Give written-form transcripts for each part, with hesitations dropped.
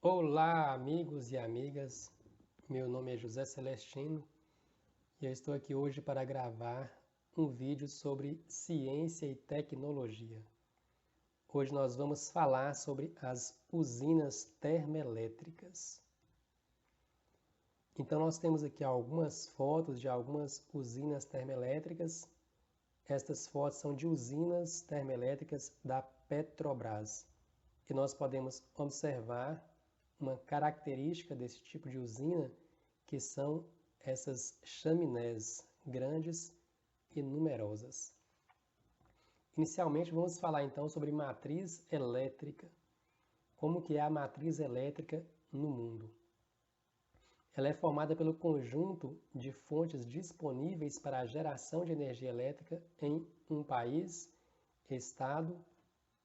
Olá, amigos e amigas. Meu nome é José Celestino e eu estou aqui hoje para gravar um vídeo sobre ciência e tecnologia. Hoje nós vamos falar sobre as usinas termoelétricas. Então nós temos aqui algumas fotos de algumas usinas termoelétricas. Estas fotos são de usinas termoelétricas da Petrobras. E nós podemos observar uma característica desse tipo de usina, que são essas chaminés grandes e numerosas. Inicialmente vamos falar então sobre matriz elétrica. Como que é a matriz elétrica no mundo? Ela é formada pelo conjunto de fontes disponíveis para a geração de energia elétrica em um país, estado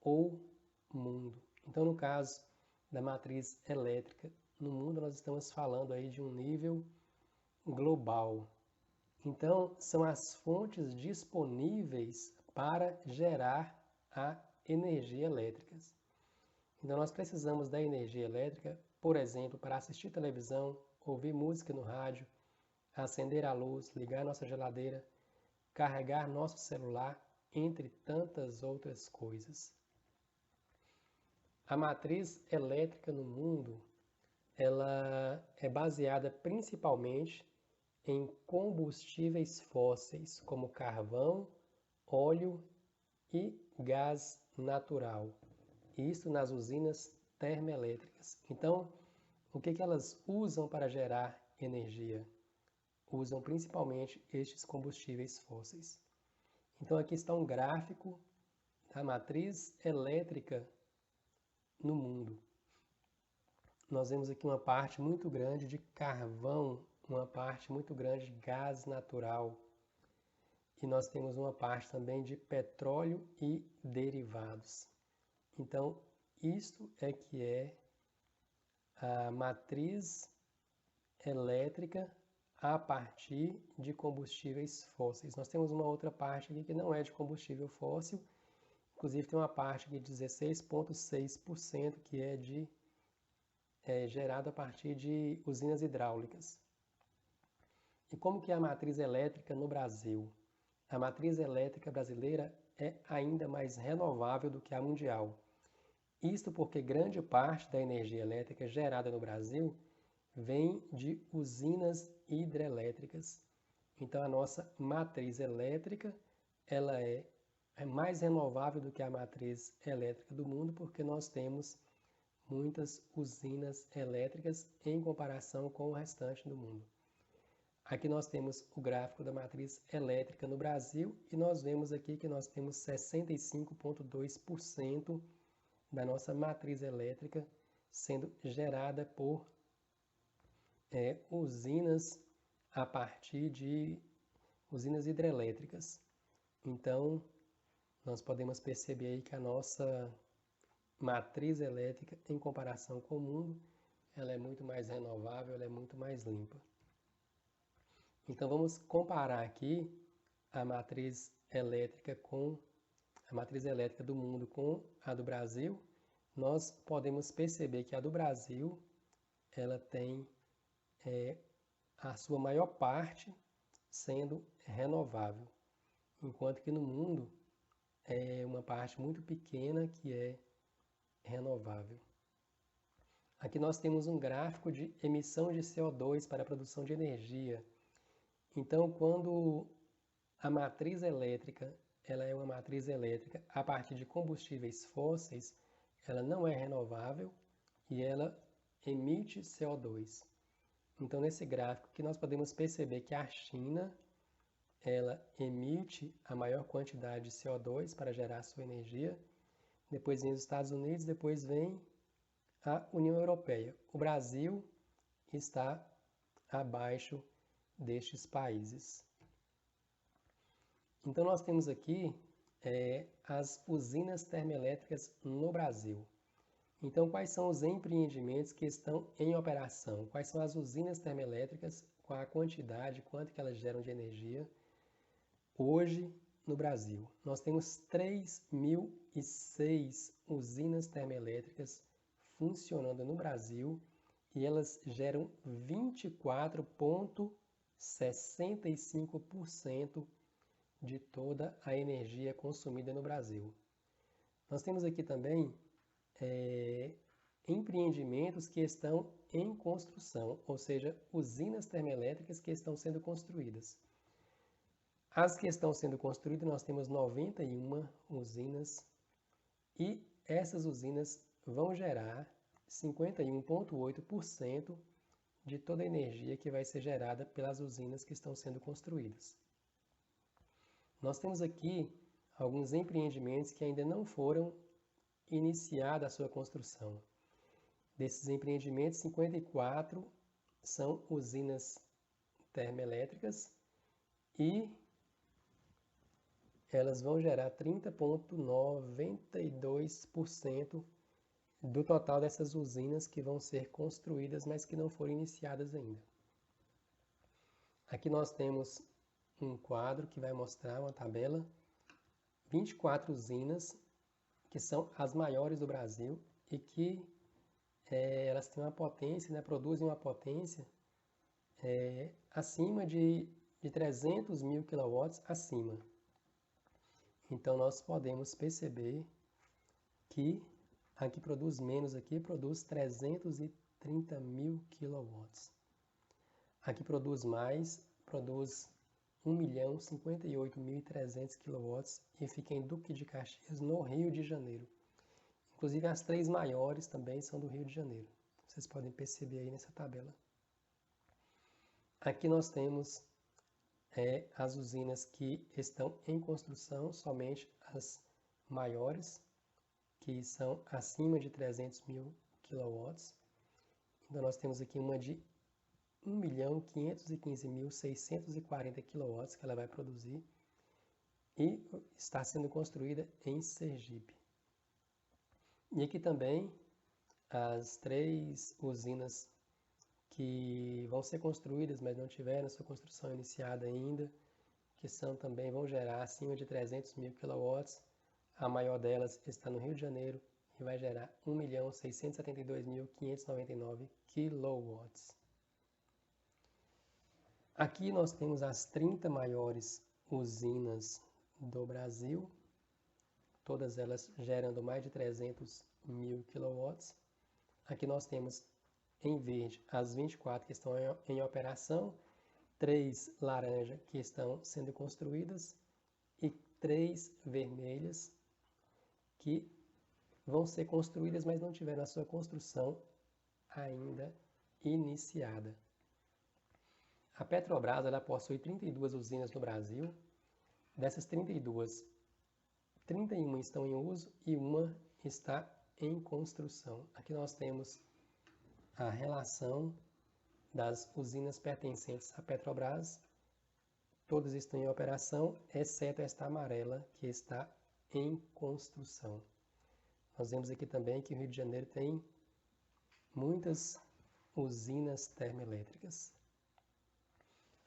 ou mundo. Então, no caso da matriz elétrica no mundo, nós estamos falando aí de um nível global. Então, são as fontes disponíveis para gerar a energia elétrica. Então, nós precisamos da energia elétrica, por exemplo, para assistir televisão, ouvir música no rádio, acender a luz, ligar nossa geladeira, carregar nosso celular, entre tantas outras coisas. A matriz elétrica no mundo, ela é baseada principalmente em combustíveis fósseis, como carvão, óleo e gás natural. Isso nas usinas termoelétricas. Então, o que elas usam para gerar energia? Usam principalmente estes combustíveis fósseis. Então, aqui está um gráfico da matriz elétrica no mundo. Nós vemos aqui uma parte muito grande de carvão, uma parte muito grande de gás natural. E nós temos uma parte também de petróleo e derivados. Então, isto é que é a matriz elétrica a partir de combustíveis fósseis. Nós temos uma outra parte aqui que não é de combustível fóssil, inclusive tem uma parte aqui de 16,6% que é gerado a partir de usinas hidráulicas. E como que é a matriz elétrica no Brasil? A matriz elétrica brasileira é ainda mais renovável do que a mundial. Isto porque grande parte da energia elétrica gerada no Brasil vem de usinas hidrelétricas. Então a nossa matriz elétrica ela é mais renovável do que a matriz elétrica do mundo, porque nós temos muitas usinas elétricas em comparação com o restante do mundo. Aqui nós temos o gráfico da matriz elétrica no Brasil e nós vemos aqui que nós temos 65,2% da nossa matriz elétrica sendo gerada por usinas a partir de usinas hidrelétricas. Então, nós podemos perceber aí que a nossa matriz elétrica, em comparação com o mundo, ela é muito mais renovável, ela é muito mais limpa. Então, vamos comparar aqui a matriz elétrica do mundo com a do Brasil. Nós podemos perceber que a do Brasil ela tem a sua maior parte sendo renovável, enquanto que no mundo é uma parte muito pequena que é renovável. Aqui nós temos um gráfico de emissão de CO2 para a produção de energia. Então, quando a matriz elétrica ela é uma matriz elétrica a partir de combustíveis fósseis, ela não é renovável e ela emite CO2. Então, nesse gráfico que nós podemos perceber que a China ela emite a maior quantidade de CO2 para gerar sua energia, depois vem os Estados Unidos, depois vem a União Europeia. O Brasil está abaixo destes países. Então nós temos aqui as usinas termoelétricas no Brasil. Então quais são os empreendimentos que estão em operação? Quais são as usinas termoelétricas, qual a quantidade, quanto que elas geram de energia hoje no Brasil? Nós temos 3.006 usinas termoelétricas funcionando no Brasil e elas geram 24,65% de toda a energia consumida no Brasil. Nós temos aqui também empreendimentos que estão em construção, ou seja, usinas termoelétricas que estão sendo construídas. As que estão sendo construídas, nós temos 91 usinas e essas usinas vão gerar 51,8% de toda a energia que vai ser gerada pelas usinas que estão sendo construídas. Nós temos aqui alguns empreendimentos que ainda não foram iniciada a sua construção. Desses empreendimentos, 54 são usinas termoelétricas e elas vão gerar 30,92% do total dessas usinas que vão ser construídas, mas que não foram iniciadas ainda. Aqui nós temos um quadro que vai mostrar uma tabela, 24 usinas que são as maiores do Brasil e que elas têm uma potência, produzem uma potência acima de 300 mil kW acima. Então nós podemos perceber que a que produz menos aqui produz 330 mil kW. A que produz mais produz 1.058.300 kW e fica em Duque de Caxias, no Rio de Janeiro. Inclusive as 3 maiores também são do Rio de Janeiro. Vocês podem perceber aí nessa tabela. Aqui nós temos as usinas que estão em construção, somente as maiores, que são acima de 300 mil kW. Então nós temos aqui uma de 1.515.640 kW que ela vai produzir e está sendo construída em Sergipe. E aqui também as 3 usinas que vão ser construídas, mas não tiveram sua construção iniciada ainda, que também vão gerar acima de 300 mil kW. A maior delas está no Rio de Janeiro e vai gerar 1.672.599 kW. Aqui nós temos as 30 maiores usinas do Brasil, todas elas gerando mais de 300 mil kW. Aqui nós temos em verde as 24 que estão em operação, 3 laranja que estão sendo construídas e 3 vermelhas que vão ser construídas, mas não tiveram a sua construção ainda iniciada. A Petrobras ela possui 32 usinas no Brasil. Dessas 32, 31 estão em uso e uma está em construção. Aqui nós temos a relação das usinas pertencentes à Petrobras. Todas estão em operação, exceto esta amarela, que está em construção. Nós vemos aqui também que o Rio de Janeiro tem muitas usinas termoelétricas.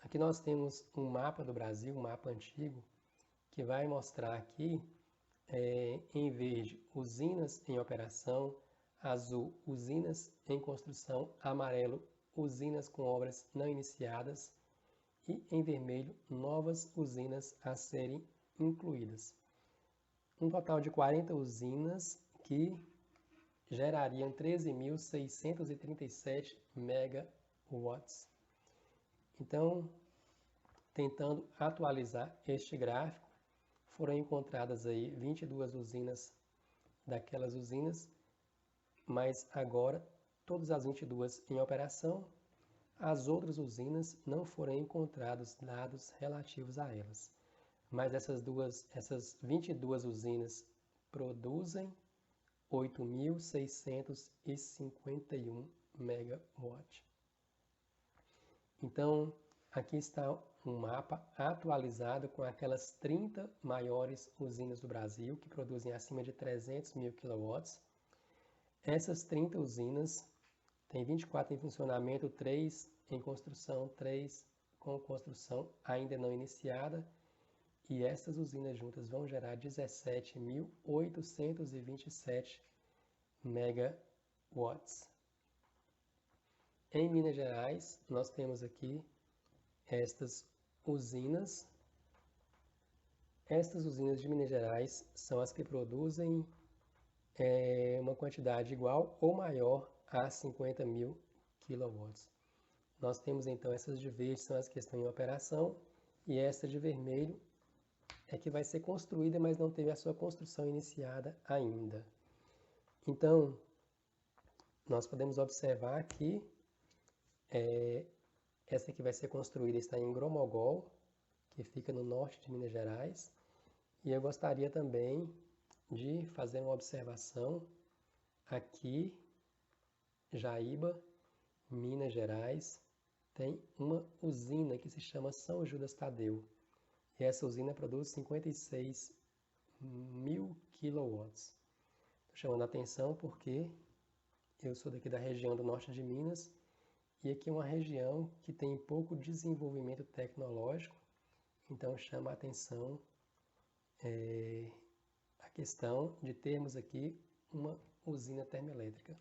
Aqui nós temos um mapa do Brasil, um mapa antigo, que vai mostrar aqui, em verde, usinas em operação, azul, usinas em construção, amarelo, usinas com obras não iniciadas e em vermelho, novas usinas a serem incluídas. Um total de 40 usinas que gerariam 13.637 megawatts. Então, tentando atualizar este gráfico, foram encontradas aí 22 usinas daquelas usinas, mas agora todas as 22 em operação, as outras usinas não foram encontrados dados relativos a elas. Mas essas 22 usinas produzem 8.651 megawatts. Então, aqui está um mapa atualizado com aquelas 30 maiores usinas do Brasil, que produzem acima de 300 mil kW. Essas 30 usinas, tem 24 em funcionamento, 3 em construção, 3 com construção ainda não iniciada, e essas usinas juntas vão gerar 17.827 megawatts. megawatts. Em Minas Gerais, nós temos aqui estas usinas. Estas usinas de Minas Gerais são as que produzem uma quantidade igual ou maior a 50.000 kW. Nós temos então essas de verde são as que estão em operação e esta de vermelho é que vai ser construída, mas não teve a sua construção iniciada ainda. Então, nós podemos observar que essa que vai ser construída está em Gromogol, que fica no norte de Minas Gerais. E eu gostaria também de fazer uma observação aqui, Jaíba, Minas Gerais, tem uma usina que se chama São Judas Tadeu. E essa usina produz 56.000 kW. Estou chamando a atenção porque eu sou daqui da região do norte de Minas e aqui é uma região que tem pouco desenvolvimento tecnológico, então chama a atenção a questão de termos aqui uma usina termoelétrica.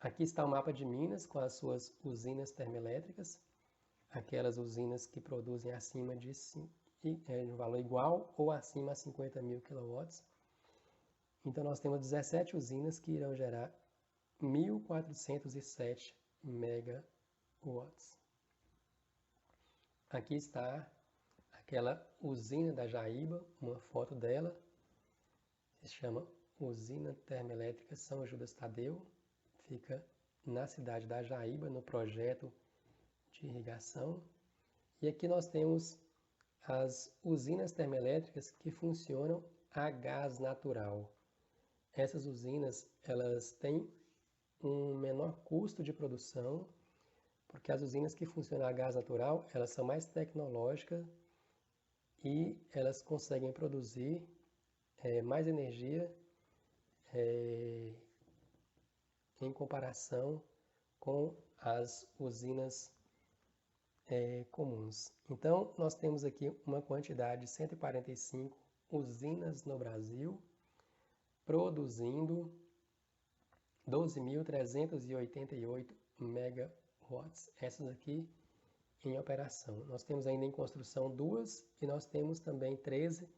Aqui está o mapa de Minas com as suas usinas termoelétricas, aquelas usinas que produzem acima de um valor igual ou acima de 50.000 kW. Então nós temos 17 usinas que irão gerar 1.407 megawatts. Aqui está aquela usina da Jaíba, uma foto dela, se chama Usina Termoelétrica São Judas Tadeu, fica na cidade da Jaíba, no projeto de irrigação. E aqui nós temos as usinas termoelétricas que funcionam a gás natural. Essas usinas, elas têm um menor custo de produção, porque as usinas que funcionam a gás natural, elas são mais tecnológicas e elas conseguem produzir mais energia em comparação com as usinas comuns. Então, nós temos aqui uma quantidade de 145 usinas no Brasil, produzindo 12.388 megawatts. Essas aqui em operação. Nós temos ainda em construção 2 e nós temos também 13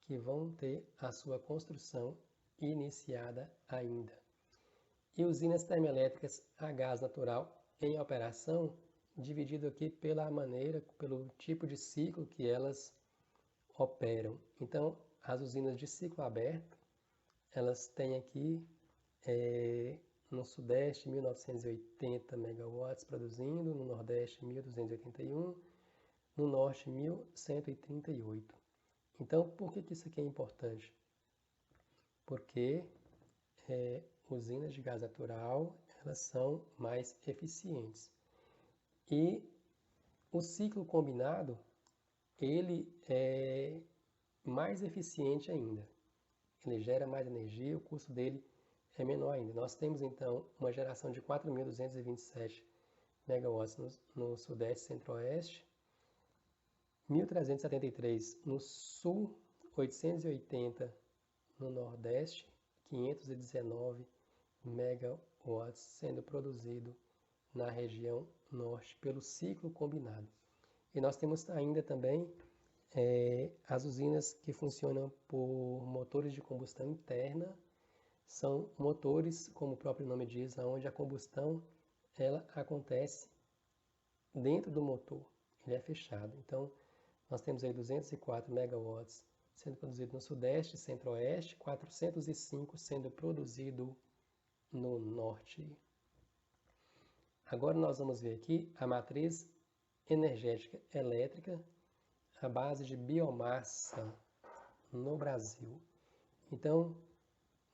que vão ter a sua construção iniciada ainda. E usinas termoelétricas a gás natural em operação, dividido aqui pela maneira, pelo tipo de ciclo que elas operam. Então, as usinas de ciclo aberto, elas têm aqui no Sudeste 1.980 megawatts produzindo, no Nordeste 1.281, no Norte 1.138. Então, por que isso aqui é importante? Porque usinas de gás natural, elas são mais eficientes. E o ciclo combinado, ele é mais eficiente ainda. Ele gera mais energia, o custo dele é menor ainda. Nós temos, então, uma geração de 4.227 megawatts no Sudeste e Centro-Oeste, 1.373 no Sul, 880 no Nordeste, 519 megawatts sendo produzido na região Norte pelo ciclo combinado. E nós temos ainda também as usinas que funcionam por motores de combustão interna. São motores, como o próprio nome diz, onde a combustão ela acontece dentro do motor, ele é fechado. Então, nós temos aí 204 megawatts sendo produzido no Sudeste e Centro-Oeste, 405 sendo produzido no Norte. Agora nós vamos ver aqui a matriz energética elétrica à base de biomassa no Brasil. Então,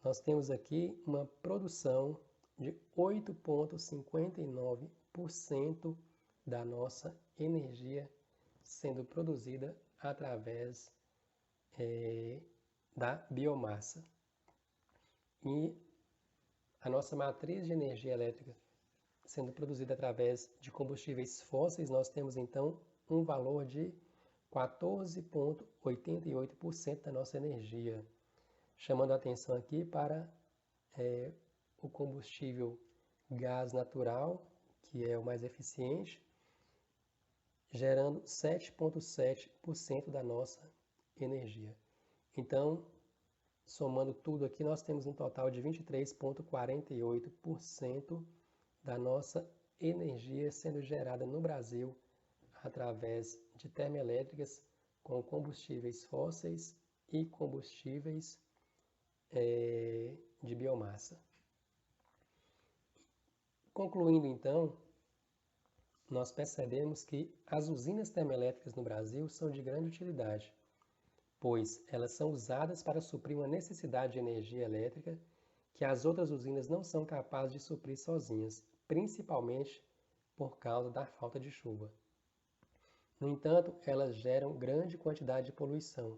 nós temos aqui uma produção de 8,59% da nossa energia sendo produzida através da biomassa. E a nossa matriz de energia elétrica sendo produzida através de combustíveis fósseis, nós temos então um valor de 14,88% da nossa energia. Chamando a atenção aqui para o combustível gás natural, que é o mais eficiente, gerando 7,7% da nossa energia. Então, somando tudo aqui, nós temos um total de 23,48% da nossa energia sendo gerada no Brasil através de termoelétricas com combustíveis fósseis e combustíveis de biomassa. Concluindo então, nós percebemos que as usinas termoelétricas no Brasil são de grande utilidade, pois elas são usadas para suprir uma necessidade de energia elétrica que as outras usinas não são capazes de suprir sozinhas, principalmente por causa da falta de chuva. No entanto, elas geram grande quantidade de poluição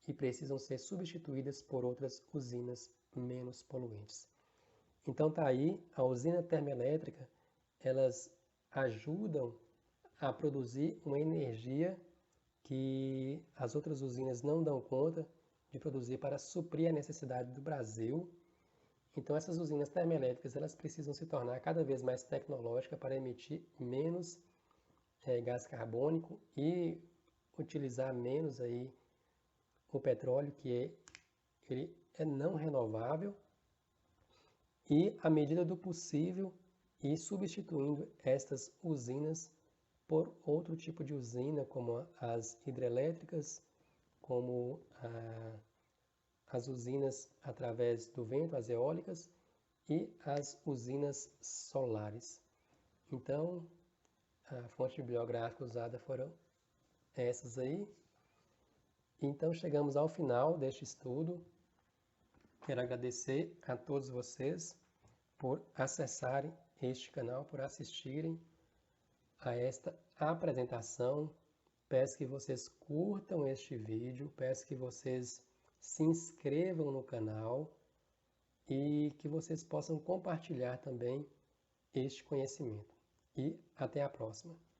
e precisam ser substituídas por outras usinas menos poluentes. Então tá aí, a usina termoelétrica, elas ajudam a produzir uma energia que as outras usinas não dão conta de produzir para suprir a necessidade do Brasil. Então essas usinas termoelétricas, elas precisam se tornar cada vez mais tecnológicas para emitir menos gás carbônico e utilizar menos aí o petróleo, que ele é não renovável, e, à medida do possível, ir substituindo estas usinas por outro tipo de usina, como as hidrelétricas, como as usinas através do vento, as eólicas, e as usinas solares. Então, a fonte bibliográfica usada foram essas aí. Então, chegamos ao final deste estudo. Quero agradecer a todos vocês por acessarem este canal, por assistirem a esta apresentação. Peço que vocês curtam este vídeo, peço que vocês se inscrevam no canal e que vocês possam compartilhar também este conhecimento. E até a próxima!